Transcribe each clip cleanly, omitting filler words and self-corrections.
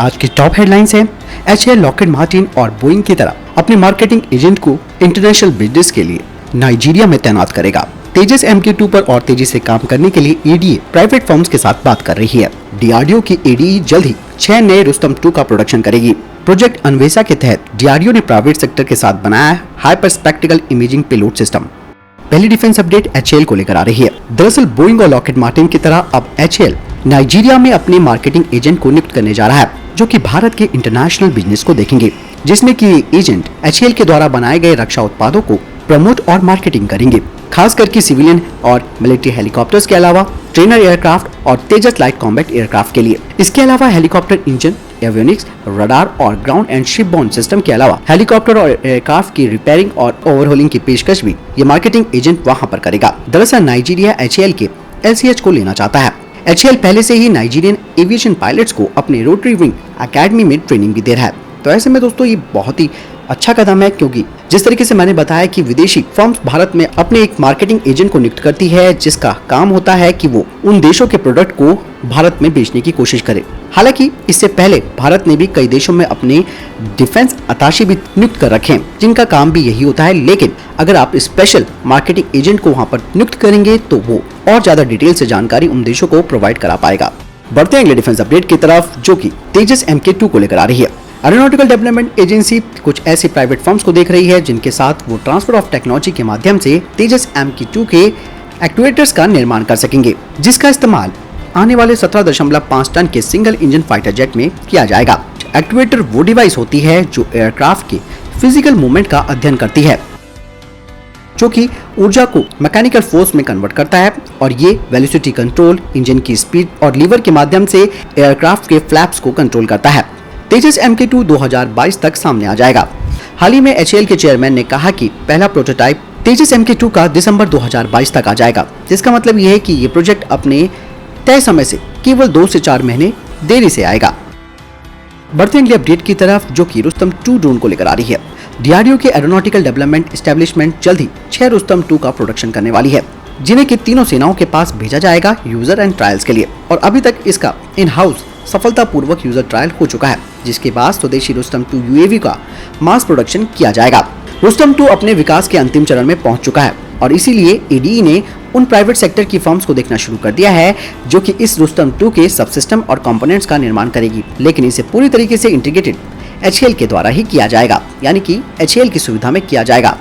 आज की top headlines है एचएएल, लॉकहीड मार्टिन और बोइंग की तरह अपने मार्केटिंग एजेंट को इंटरनेशनल बिजनेस के लिए नाइजीरिया में तैनात करेगा। तेजस MK2 पर और तेजी से काम करने के लिए एडीए प्राइवेट फर्म्स के साथ बात कर रही है। डीआरडीओ की एडीई जल्द ही 6 नए रुस्तम 2 का प्रोडक्शन करेगी। प्रोजेक्ट अन्वेषा के तहत डीआरडीओ ने प्राइवेट सेक्टर के साथ बनाया hyper spectacled imaging payload system. पहली डिफेंस अपडेट एचएएल को लेकर आ रही है। दरअसल बोइंग और लॉकहीड मार्टिन की तरह अब एचएएल नाइजीरिया में अपने मार्केटिंग एजेंट को नियुक्त करने जा रहा है, जो कि भारत के इंटरनेशनल बिजनेस को देखेंगे, जिसमें कि एजेंट एचएएल के द्वारा बनाए गए रक्षा उत्पादों को प्रमोट और मार्केटिंग करेंगे, खास करके सिविलियन और मिलिट्री हेलीकॉप्टर्स के अलावा ट्रेनर एयरक्राफ्ट और तेजस लाइट कॉम्बैट एयरक्राफ्ट के लिए। इसके अलावा हेलीकॉप्टर इंजन, एवियोनिक्स, रडार और ग्राउंड एंड शिपबोर्न सिस्टम के अलावा हेलीकॉप्टर और एयरक्राफ्ट की रिपेयरिंग और ओवरहोलिंग की पेशकश भी ये मार्केटिंग एजेंट वहां पर करेगा। दरअसल नाइजीरिया एचएएल के LCH को लेना चाहता है। एचएएल पहले से ही नाइजीरियन एविएशन पायलट्स को अपने रोटरी विंग एकेडमी में ट्रेनिंग भी दे रहा है। तो ऐसे में दोस्तों ये बहुत ही अच्छा कदम है, क्योंकि जिस तरीके से मैंने बताया कि विदेशी फर्म्स भारत में अपने एक मार्केटिंग एजेंट को नियुक्त करती है, जिसका काम होता है कि वो उन देशों के प्रोडक्ट को भारत में बेचने की कोशिश करे। हालांकि इससे पहले भारत ने भी कई देशों में अपने डिफेंस अताशी भी नियुक्त कर रखे हैं, जिनका काम भी यही होता है। लेकिन अगर आप स्पेशल मार्केटिंग एजेंट को वहां पर नियुक्त करेंगे तो वो और ज्यादा डिटेल से जानकारी उन देशों को प्रोवाइड करा पाएगा। बढ़ते हैं अगले डिफेंस अपडेट की तरफ, जो कि तेजस MK2 को लेकर आ रही है। एरोनॉटिकल डेवलपमेंट एजेंसी कुछ ऐसे प्राइवेट फर्म्स को देख रही है, जिनके साथ वो ट्रांसफर ऑफ टेक्नोलॉजी के माध्यम से तेजस MK2 के एक्चुएटर्स का निर्माण कर सकेंगे, जिसका इस्तेमाल आने वाले 17.5 टन के सिंगल इंजन फाइटर जेट में किया जाएगा। एक्चुएटर वो डिवाइस होती है जो एयरक्राफ्ट के फिजिकल मूवमेंट का अध्ययन करती है, जो कि ऊर्जा को मैकेनिकल फोर्स में कन्वर्ट करता है, और ये वेलोसिटी कंट्रोल, इंजन की स्पीड और लीवर के माध्यम से एयरक्राफ्ट के फ्लैप्स को कंट्रोल करता है। तेजस MK2 2022 तक सामने आ जाएगा। हाल ही में एचएएल के चेयरमैन ने कहा कि पहला प्रोटोटाइप तेजस MK2 का दिसंबर 2022 तक आ जाएगा, जिसका मतलब ये है कि ये प्रोजेक्ट अपने तय समय से केवल 2 से 4 महीने देरी से आएगा। बढ़ते हैं अगले अपडेट की तरफ, जो कि रुस्तम 2 ड्रोन को लेकर आ रही है। डीआरडीओ के एरोनॉटिकल डेवलपमेंट एस्टेब्लिशमेंट जल्द ही 6 रुस्तम 2 का प्रोडक्शन करने वाली है, जिन्हें कि तीनों सेनाओं के पास भेजा जाएगा यूजर एंड ट्रायल्स के लिए। और अभी तक इसका इन हाउस सफलतापूर्वक यूजर ट्रायल हो चुका है, जिसके बाद स्वदेशी रुस्तम 2 UAV का मास प्रोडक्शन किया जाएगा। रुस्तम 2 अपने विकास के अंतिम चरण में पहुंच चुका है, और इसीलिए एडीई ने उन प्राइवेट सेक्टर की फर्म्स को देखना शुरू कर दिया है, जो कि इस रुस्तम 2 के सबसिस्टम और कंपोनेंट्स का निर्माण करेगी। लेकिन इसे पूरी तरीके से इंटीग्रेटेड एचएएल के द्वारा ही किया जाएगा, यानी कि एचएएल की सुविधा में किया जाएगा।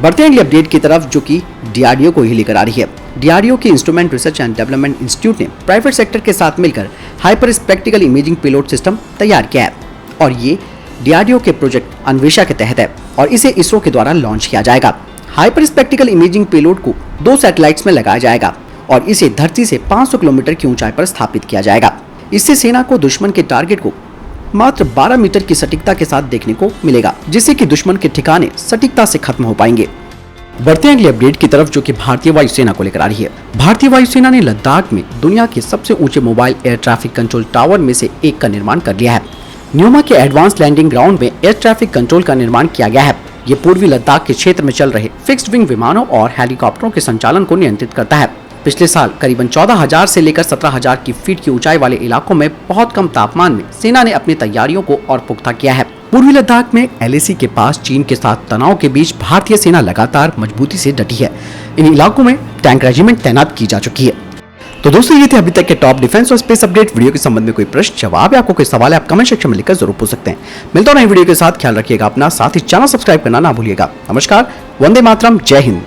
बढ़ते हैं अगले अपडेट की तरफ, जो कि डीआरडीओ को ही लेकर आ रही है। डीआरडीओ के instrument research and development institute ने प्राइवेट सेक्टर के साथ मिलकर hyper spectacled imaging payload system तैयार किया है, और ये डीआरडीओ के प्रोजेक्ट अन्वेषा के तहत है, और इसे इसरो के द्वारा लॉन्च किया जाएगा। हाइपर स्पेक्टिकल इमेजिंग पेलोड को 2 सैटेलाइट्स में लगाया जाएगा, और इसे धरती से 500 किलोमीटर की ऊंचाई पर स्थापित किया जाएगा। इससे सेना को दुश्मन के टारगेट को मात्र 12 मीटर की सटीकता के साथ देखने को मिलेगा, जिससे कि दुश्मन के ठिकाने सटीकता से खत्म हो पाएंगे। बढ़ते हैं अगले अपडेट की तरफ, जो कि भारतीय वायुसेना को लेकर आ रही है। भारतीय वायुसेना ने लद्दाख में दुनिया के सबसे ऊंचे mobile air traffic control tower में से एक का निर्माण कर लिया है। न्योमा के एडवांस लैंडिंग ग्राउंड में एयर ट्रैफिक कंट्रोल का निर्माण किया गया है। ये पूर्वी लद्दाख के क्षेत्र में चल रहे फिक्स्ड विंग विमानों और हेलीकॉप्टरों के संचालन को नियंत्रित करता है। पिछले साल करीबन 14,000 से लेकर 17,000 की फीट की ऊंचाई वाले इलाकों में बहुत कम तापमान में सेना ने अपनी तैयारियों को और पुख्ता किया है। पूर्वी लद्दाख में LAC के पास चीन के साथ तनाव के बीच भारतीय सेना लगातार मजबूती से डटी है। इन इलाकों में टैंक रेजिमेंट तैनात की जा चुकी है। तो दोस्तों, ये थे अभी तक के टॉप डिफेंस और स्पेस अपडेट। वीडियो के संबंध में कोई प्रश्न, जवाब या आपको कोई सवाल है, आप कमेंट सेक्शन में लिखकर जरूर पूछ सकते हैं। मिलता हूं नई वीडियो के साथ, ख्याल रखिएगा अपना, साथ ही चैनल सब्सक्राइब करना ना भूलिएगा। नमस्कार, वंदे मातरम, जय हिंद।